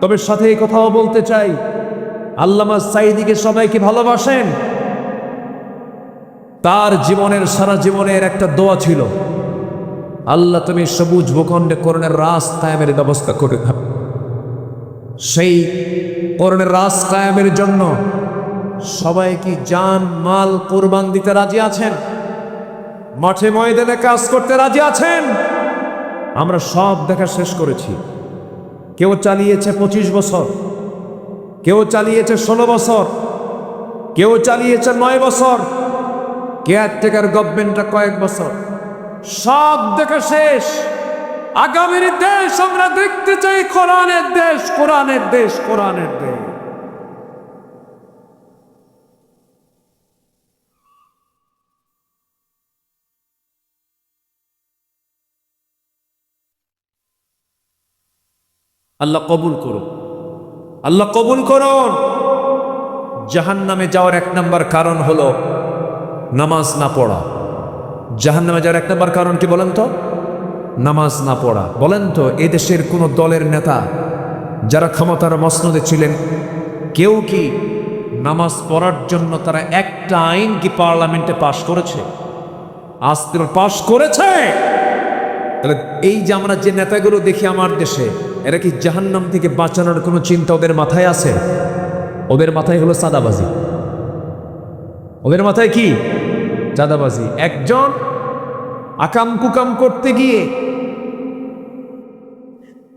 তবে সাথে এই কথাও বলতে চাই, আল্লামা সাঈদীকে সবাইকে ভালোবাসেন। তার জীবনের সারা জীবনের একটা দোয়া ছিল, আল্লাহ তুমি সবুজ ভূখণ্ডে কোরআনের রাজ কায়েমের ব্যবস্থা করে দাও। সেই কোরআনের রাজ কায়েমের জন্য সবাই কি জান মাল কোরবান দিতে রাজি আছেন? মাঠে ময়দানে কাজ করতে রাজি আছেন? আমরা সব দেখা শেষ করেছি। কেউ চালিয়েছে 25 বছর, কেউ চালিয়েছে 16 বছর, কেউ চালিয়েছে 9 বছর, কেয়ারটেকার গভর্নমেন্টটা কয়েক বছর। সব দেখা শেষ। আগামীর দেশ আমরা দেখতে চাই কোরআনের দেশ, কোরআনের দেশ, কোরআনের দেশ। আল্লাহ কবুল করুন, আল্লাহ কবুল করুন। জাহান্নামে যাওয়ার 1 নম্বর কারণ হলো নামাজ না পড়া। জাহান্নামে যাওয়ার 1 নম্বর কারণ কি বলেন তো? নামাজ না পড়া। বলেন তো, এদেশের কোন দলের নেতা যারা ক্ষমতার মসনদে ছিলেন, কেউ কি নামাজ পড়ার জন্য তারা একটা আইন কি পার্লামেন্টে পাশ করেছে? আজ পাশ করেছে? তাহলে এই যে আমরা যে নেতাগুলো দেখি আমার দেশে, এরা কি জাহান্নাম থেকে বাঁচানোর কোনো চিন্তা ওদের মাথায় আছে? ওদের মাথায় হলো চাঁদাবাজি। ওদের মাথায় কি? চাঁদাবাজি। একজন আকাম কুকাম করতে গিয়ে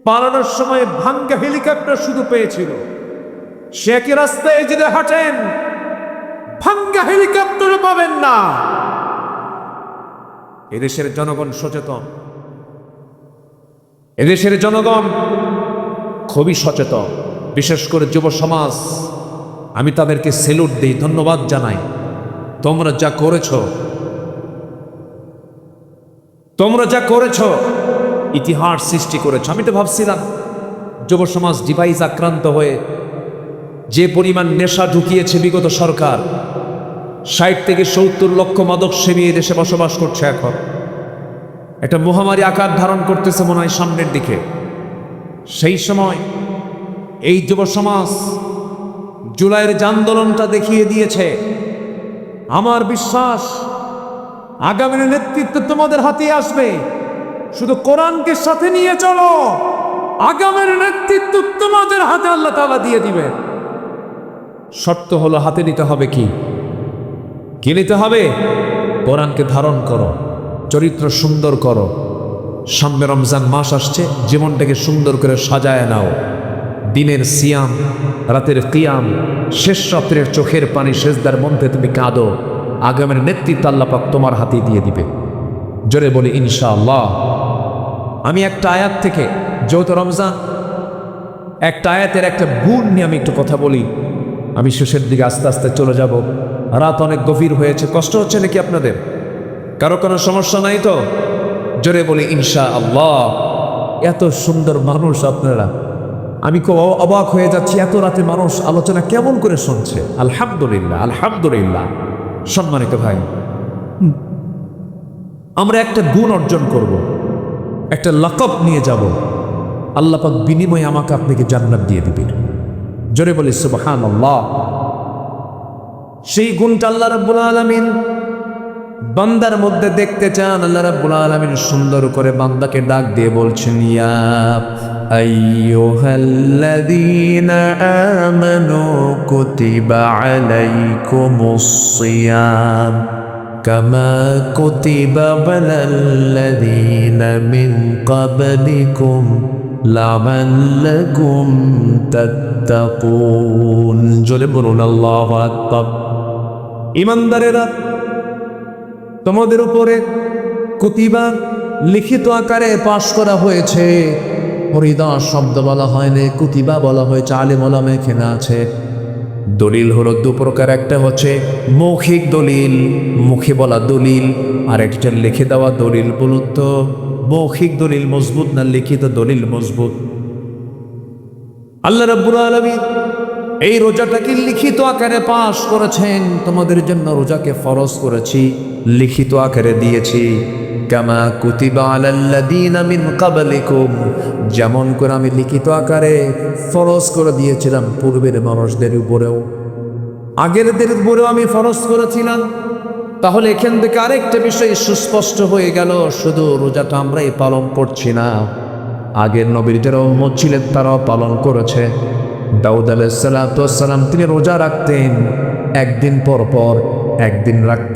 পালানোর সময় ভাঙ্গা হেলিকপ্টার শুধু পেয়েছিল। সে একই রাস্তায় যদি হাঁটেন, ভাঙ্গা হেলিকপ্টারও পাবেন না। এদেশের জনগণ সচেতন, এদেশের জনগণ খুবই সচেতন, বিশেষ করে যুব সমাজ। আমি তাদেরকে সেলুট দিই, ধন্যবাদ জানাই। তোমরা যা করেছো, তোমরা যা করেছো, ইতিহাস সৃষ্টি করেছো। আমি তো ভাবছিলাম যুব সমাজ ডিভাইস আক্রান্ত হয়ে যে পরিমাণ নেশা ঢুকিয়েছে বিগত সরকার, 60 থেকে 70 লক্ষ মাদক সেবী দেশে বসবাস করছে। এখন একটা মহামারী আকার ধারণ করতেছে মনে হয় সামনের দিকে। সেই সময় এই যুব সমাজ জুলাইয়ের যে আন্দোলনটা দেখিয়ে দিয়েছে। আমার বিশ্বাস আগামীর নেতৃত্ব তোমাদের হাতে আসবে। শুধু কোরআনকে সাথে নিয়ে চলো, আগামীর নেতৃত্ব তোমাদের হাতে আল্লাহ তাআলা দিয়ে দিবে। শর্ত হলো হাতে নিতে হবে কি নিতে হবে? কোরআনকে ধারণ করো, চরিত্র সুন্দর করো। সামনে রমজান মাস আসছে, জীবনটাকে সুন্দর করে সাজায় নাও। দিনের সিয়াম, রাতের কিয়াম, শেষ রাত্রের চোখের পানি সেজদার মধ্যে তুমি কাঁদো। আগামীর নেতৃত্ব আল্লাহ পাক তোমার হাতে দিয়ে দিবে। জোরে বলি ইনশাআল্লাহ। আমি একটা আয়াত থেকে, যেহেতু রমজান, একটা আয়াতের একটা গুণ নিয়ে আমি একটু কথা বলি। আমি শেষের দিকে আস্তে আস্তে চলে যাব। রাত অনেক গভীর হয়েছে। কষ্ট হচ্ছে নাকি আপনাদের? কারো কোনো সমস্যা নাই তো? জোরে বলি ইনশাআল্লাহ। এত সুন্দর মানুষ আপনারা, আমি খুব অবাক হয়ে যাচ্ছি। এত রাতে মানুষ আলোচনা কেমন করে শুনছে। আলহামদুলিল্লাহ, আলহামদুলিল্লাহ। সম্মানিত ভাই, আমরা একটা গুণ অর্জন করব, একটা লাকব নিয়ে যাব। আল্লাহ পাক বিনিময়ে আমাকে আপনাকে জান্নাত দিয়ে দিবেন। জোরে বলি সুবহানাল্লাহ। সেই গুণটা আল্লাহ রাব্বুল আলামিন বান্দার মধ্যে দেখতে চান। আল্লাহ রাব্বুল আলামিন সুন্দর করে বান্দাকে ডাক দিয়ে বলছেন, ইয়া আইয়ুহাল্লাযীনা আমানু কুতিবা আলাইকুমুস সিয়াম কামা কুতিবা আলাল্লাযীনা মিন ক্বাবলিকুম লাআল্লাকুম তাত্তাকুন। জোরে বলুন আল্লাহু আকবার। ঈমানদারেরা, তোমাদের উপরে কুতিবা লিখিত আকারে পাশ করা হয়েছে। ফরিদা শব্দ বলা হয়নি, কুতিবা বলা হয়েছে। আলেম ওলামা এখানে আছে। দলিল হলো 2 প্রকার। একটা হচ্ছে মৌখিক দলিল, মুখে বলা দলিল, আর একটা লিখে দেওয়া দলিল। বলুন তো, মৌখিক দলিল মজবুত না লিখিত দলিল মজবুত? আল্লাহ রাব্বুল আলামিন এই রোজাটাকে লিখিত আকারে পাশ করেছেন। তোমাদের জন্য রোজাকে ফরজ করেছি, লিখিত আকারে দিয়েছি। কামা কুতিবা আলাল্লাযীনা মিন ক্বাবলিকুম, যেমন করে আমি লিখিত আকারে ফরজ করে দিয়েছিলাম পূর্বের মানুষদের উপরেও, আগেরদের উপরেও আমি ফরজ করেছিলাম। তাহলে এখান থেকে আরেকটা বিষয় সুস্পষ্ট হয়ে গেল, শুধু রোজাটা আমরাই পালন করছি না, আগের নবীর যারা উম্মত ছিলেন তারাও পালন করেছে। দাউদ আলাইহিস সালাম তিনি রোজা রাখতেন, একদিন পর পর একদিন রাখতেন।